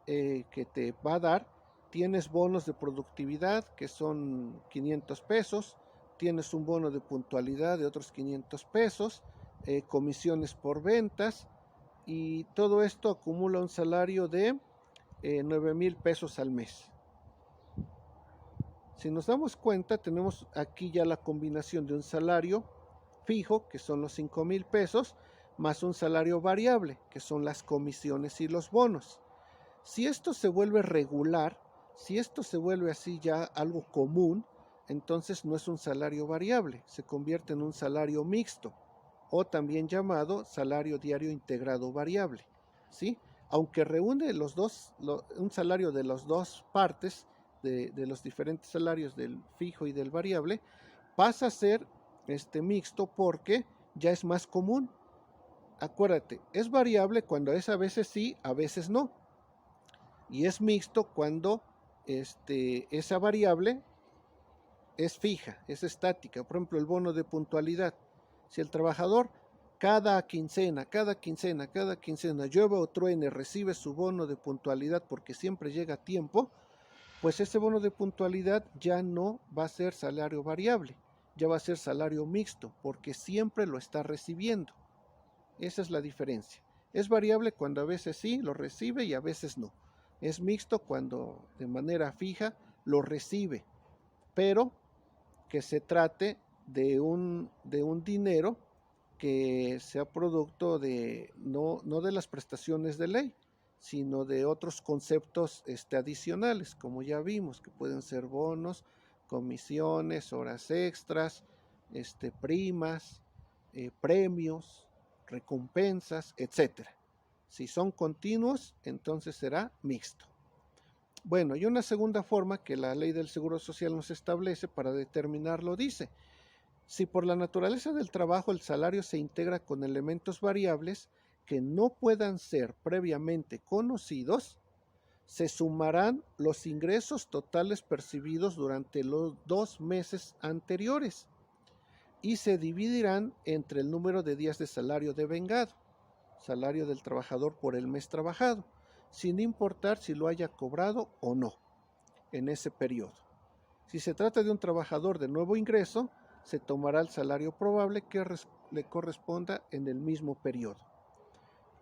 que te va a dar, tienes bonos de productividad que son 500 pesos, tienes un bono de puntualidad de otros 500 pesos, comisiones por ventas, y todo esto acumula un salario de 9,000 pesos al mes. Si nos damos cuenta, tenemos aquí ya la combinación de un salario fijo, que son los 5,000 pesos, más un salario variable, que son las comisiones y los bonos. Si esto se vuelve regular, si esto se vuelve así ya algo común, entonces no es un salario variable, se convierte en un salario mixto, o también llamado salario diario integrado variable, ¿sí? Aunque reúne un salario de las dos partes, de los diferentes salarios del fijo y del variable, pasa a ser mixto porque ya es más común. Acuérdate, es variable cuando es a veces sí, a veces no. Y es mixto cuando esa variable es fija, es estática. Por ejemplo, el bono de puntualidad. Si el trabajador cada quincena, llueva o truene, recibe su bono de puntualidad porque siempre llega a tiempo, pues ese bono de puntualidad ya no va a ser salario variable, ya va a ser salario mixto, porque siempre lo está recibiendo. Esa es la diferencia. Es variable cuando a veces sí lo recibe y a veces no. Es mixto cuando de manera fija lo recibe, pero que se trate de un dinero que sea producto de no de las prestaciones de ley, sino de otros conceptos adicionales, como ya vimos, que pueden ser bonos, comisiones, horas extras, primas, premios, recompensas, etcétera. Si son continuos, entonces será mixto. Bueno, y una segunda forma que la ley del Seguro Social nos establece para determinarlo dice: si por la naturaleza del trabajo el salario se integra con elementos variables que no puedan ser previamente conocidos, se sumarán los ingresos totales percibidos durante los 2 meses anteriores y se dividirán entre el número de días de salario devengado, salario del trabajador por el mes trabajado, sin importar si lo haya cobrado o no en ese periodo. Si se trata de un trabajador de nuevo ingreso, se tomará el salario probable que le corresponda en el mismo periodo.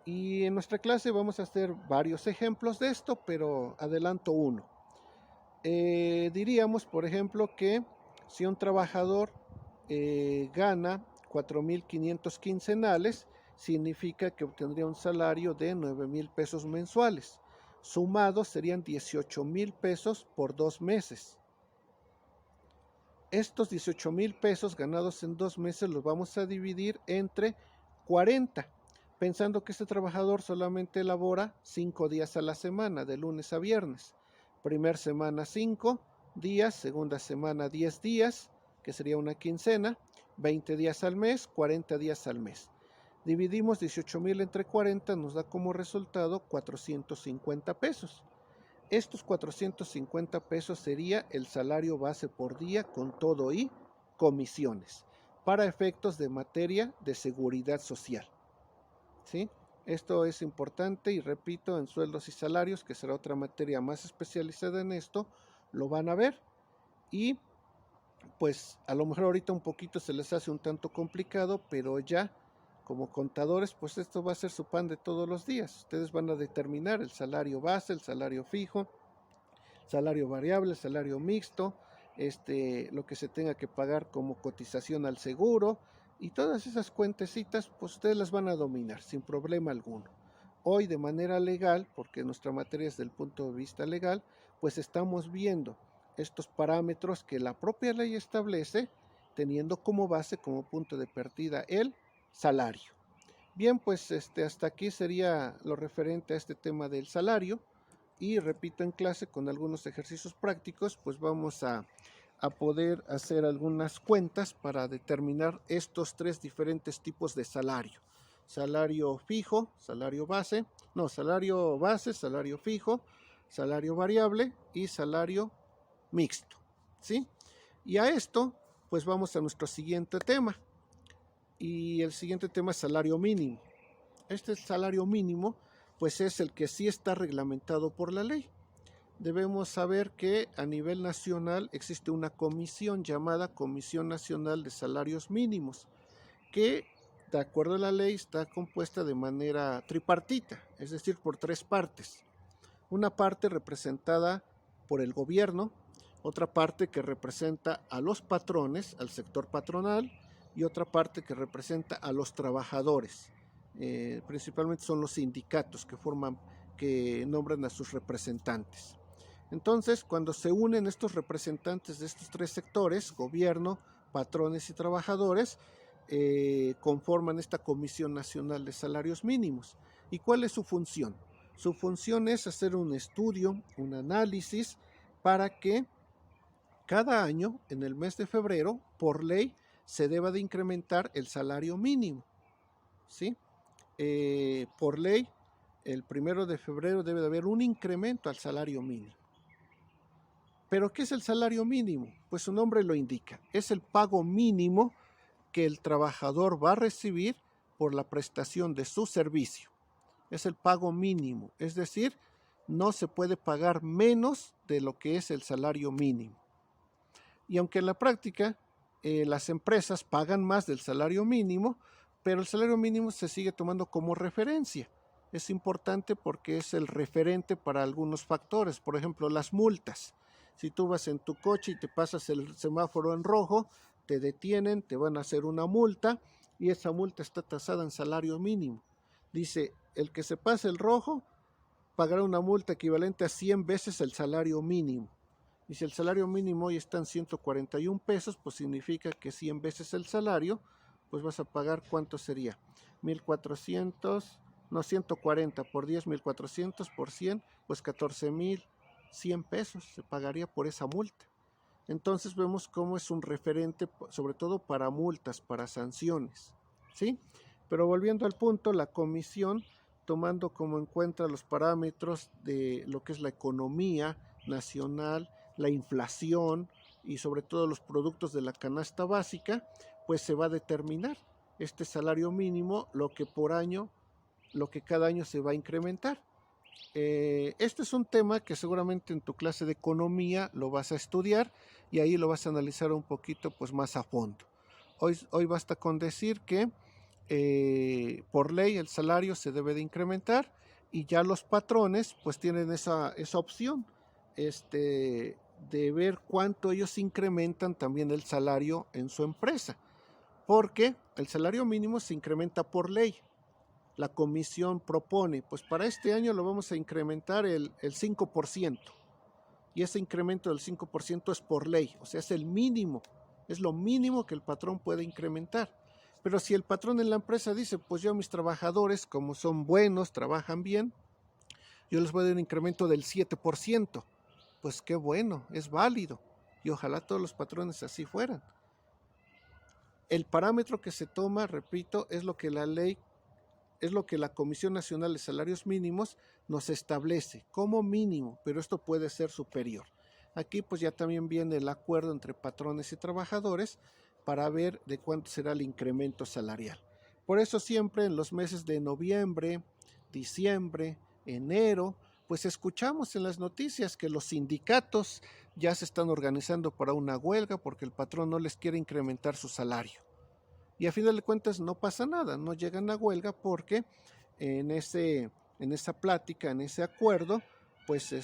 Y en nuestra clase vamos a hacer varios ejemplos de esto, pero adelanto uno. Diríamos, por ejemplo, que si un trabajador gana 4,500 quincenales, significa que obtendría un salario de 9,000 pesos mensuales. Sumados serían 18,000 pesos por 2 meses. Estos 18,000 pesos ganados en 2 meses los vamos a dividir entre 40, pensando que este trabajador solamente labora 5 días a la semana, de lunes a viernes. Primer semana 5 días, segunda semana 10 días, que sería una quincena, 20 días al mes, 40 días al mes. Dividimos 18,000 entre 40, nos da como resultado 450 pesos. Estos 450 pesos sería el salario base por día con todo y comisiones, para efectos de materia de seguridad social. ¿Sí? Esto es importante y repito, en sueldos y salarios, que será otra materia más especializada en esto, lo van a ver. Y pues a lo mejor ahorita un poquito se les hace un tanto complicado, pero ya como contadores, pues esto va a ser su pan de todos los días. Ustedes van a determinar el salario base, el salario fijo, salario variable, salario mixto, lo que se tenga que pagar como cotización al seguro, y todas esas cuentecitas, pues ustedes las van a dominar sin problema alguno. Hoy de manera legal, porque nuestra materia es del punto de vista legal, pues estamos viendo estos parámetros que la propia ley establece, teniendo como base, como punto de partida, el salario. Bien, pues hasta aquí sería lo referente a este tema del salario. Y repito, en clase con algunos ejercicios prácticos, pues vamos a poder hacer algunas cuentas para determinar estos 3 diferentes tipos de salario: salario fijo, salario base, salario fijo, salario variable y salario mixto, ¿sí? Y a esto, pues vamos a nuestro siguiente tema. Y el siguiente tema es salario mínimo. Este salario mínimo pues es el que sí está reglamentado por la ley. Debemos saber que a nivel nacional existe una comisión llamada Comisión Nacional de Salarios Mínimos, que de acuerdo a la ley está compuesta de manera tripartita, es decir, por tres partes. Una parte representada por el gobierno, otra parte que representa a los patrones, al sector patronal, y otra parte que representa a los trabajadores. Principalmente son los sindicatos que nombran a sus representantes. Entonces, cuando se unen estos representantes de estos tres sectores, gobierno, patrones y trabajadores, conforman esta Comisión Nacional de Salarios Mínimos. ¿Y cuál es su función? Su función es hacer un estudio, un análisis, para que cada año, en el mes de febrero, por ley, se deba de incrementar el salario mínimo. ¿Sí? Por ley, el 1 de febrero debe de haber un incremento al salario mínimo. ¿Pero qué es el salario mínimo? Pues su nombre lo indica. Es el pago mínimo que el trabajador va a recibir por la prestación de su servicio. Es el pago mínimo, es decir, no se puede pagar menos de lo que es el salario mínimo. Y aunque en la práctica las empresas pagan más del salario mínimo, pero el salario mínimo se sigue tomando como referencia. Es importante porque es el referente para algunos factores, por ejemplo, las multas. Si tú vas en tu coche y te pasas el semáforo en rojo, te detienen, te van a hacer una multa y esa multa está tasada en salario mínimo. Dice, el que se pase el rojo pagará una multa equivalente a 100 veces el salario mínimo. Y si el salario mínimo hoy está en 141 pesos, pues significa que 100 veces el salario, pues vas a pagar, ¿cuánto sería? 1,400, no, 140 por 10, 1,400 por 100, pues 14,100 pesos se pagaría por esa multa. Entonces vemos cómo es un referente, sobre todo para multas, para sanciones, ¿sí? Pero volviendo al punto, la comisión, tomando como en cuenta los parámetros de lo que es la economía nacional, la inflación y sobre todo los productos de la canasta básica, pues se va a determinar este salario mínimo, lo que cada año se va a incrementar. Este es un tema que seguramente en tu clase de economía lo vas a estudiar y ahí lo vas a analizar un poquito pues más a fondo. Hoy basta con decir que por ley el salario se debe de incrementar y ya los patrones pues tienen esa opción de ver cuánto ellos incrementan también el salario en su empresa, porque el salario mínimo se incrementa por ley. La comisión propone, pues para este año lo vamos a incrementar el 5%, y ese incremento del 5% es por ley, o sea, es el mínimo, es lo mínimo que el patrón puede incrementar. Pero si el patrón en la empresa dice, pues yo a mis trabajadores, como son buenos, trabajan bien, yo les voy a dar un incremento del 7%, pues qué bueno, es válido, y ojalá todos los patrones así fueran. El parámetro que se toma, repito, es lo que la Comisión Nacional de Salarios Mínimos nos establece como mínimo, pero esto puede ser superior. Aquí pues ya también viene el acuerdo entre patrones y trabajadores para ver de cuánto será el incremento salarial. Por eso siempre en los meses de noviembre, diciembre, enero, pues escuchamos en las noticias que los sindicatos ya se están organizando para una huelga porque el patrón no les quiere incrementar su salario. Y a final de cuentas no pasa nada, no llegan a huelga porque en esa plática, en ese acuerdo, pues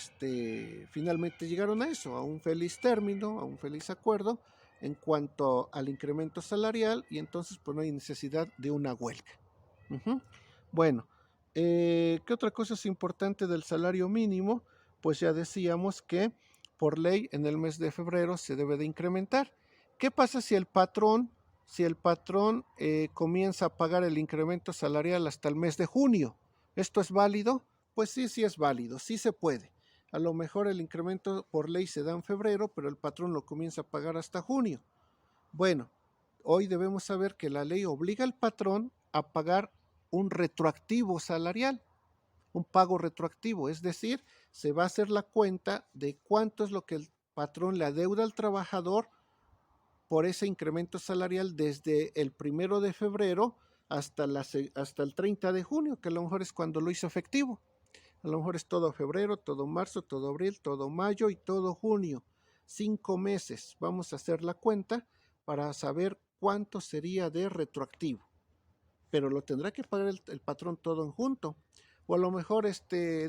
finalmente llegaron a eso, a un feliz término, a un feliz acuerdo en cuanto al incremento salarial, y entonces pues no hay necesidad de una huelga. Bueno, ¿qué otra cosa es importante del salario mínimo? Pues ya decíamos que por ley en el mes de febrero se debe de incrementar. ¿Qué pasa si el patrón comienza a pagar el incremento salarial hasta el mes de junio? ¿Esto es válido? Pues sí es válido, sí se puede. A lo mejor el incremento por ley se da en febrero, pero el patrón lo comienza a pagar hasta junio. Bueno, hoy debemos saber que la ley obliga al patrón a pagar un retroactivo salarial, un pago retroactivo, es decir, se va a hacer la cuenta de cuánto es lo que el patrón le adeuda al trabajador por ese incremento salarial desde el 1 de febrero hasta el 30 de junio, que a lo mejor es cuando lo hizo efectivo. A lo mejor es todo febrero, todo marzo, todo abril, todo mayo y todo junio. 5 meses. Vamos a hacer la cuenta para saber cuánto sería de retroactivo. Pero lo tendrá que pagar el patrón todo en junto. O a lo mejor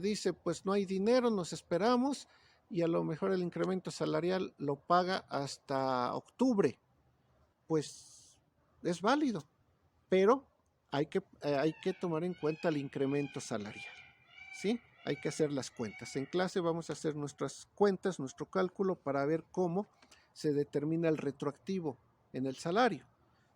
dice, pues no hay dinero, nos esperamos, y a lo mejor el incremento salarial lo paga hasta octubre. Pues es válido, pero hay que tomar en cuenta el incremento salarial, ¿sí? Hay que hacer las cuentas. En clase vamos a hacer nuestras cuentas, nuestro cálculo para ver cómo se determina el retroactivo en el salario.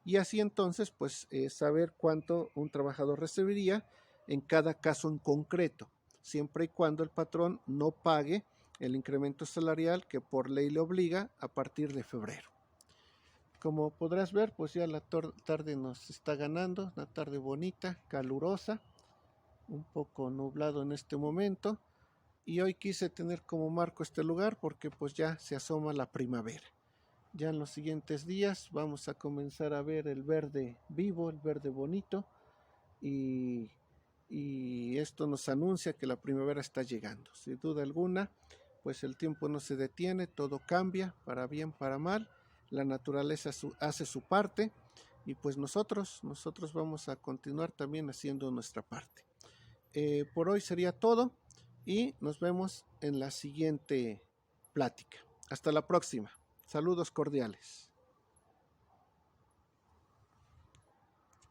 Y así entonces, pues, saber cuánto un trabajador recibiría en cada caso en concreto, siempre y cuando el patrón no pague el incremento salarial que por ley le obliga a partir de febrero. Como podrás ver, pues ya la tarde nos está ganando, una tarde bonita, calurosa, un poco nublado en este momento, y hoy quise tener como marco este lugar porque pues ya se asoma la primavera. Ya en los siguientes días vamos a comenzar a ver el verde vivo, el verde bonito, y esto nos anuncia que la primavera está llegando. Sin duda alguna, pues el tiempo no se detiene, todo cambia, para bien, para mal, la naturaleza hace su parte, y pues nosotros vamos a continuar también haciendo nuestra parte. Por hoy sería todo y nos vemos en la siguiente plática. Hasta la próxima. Saludos cordiales.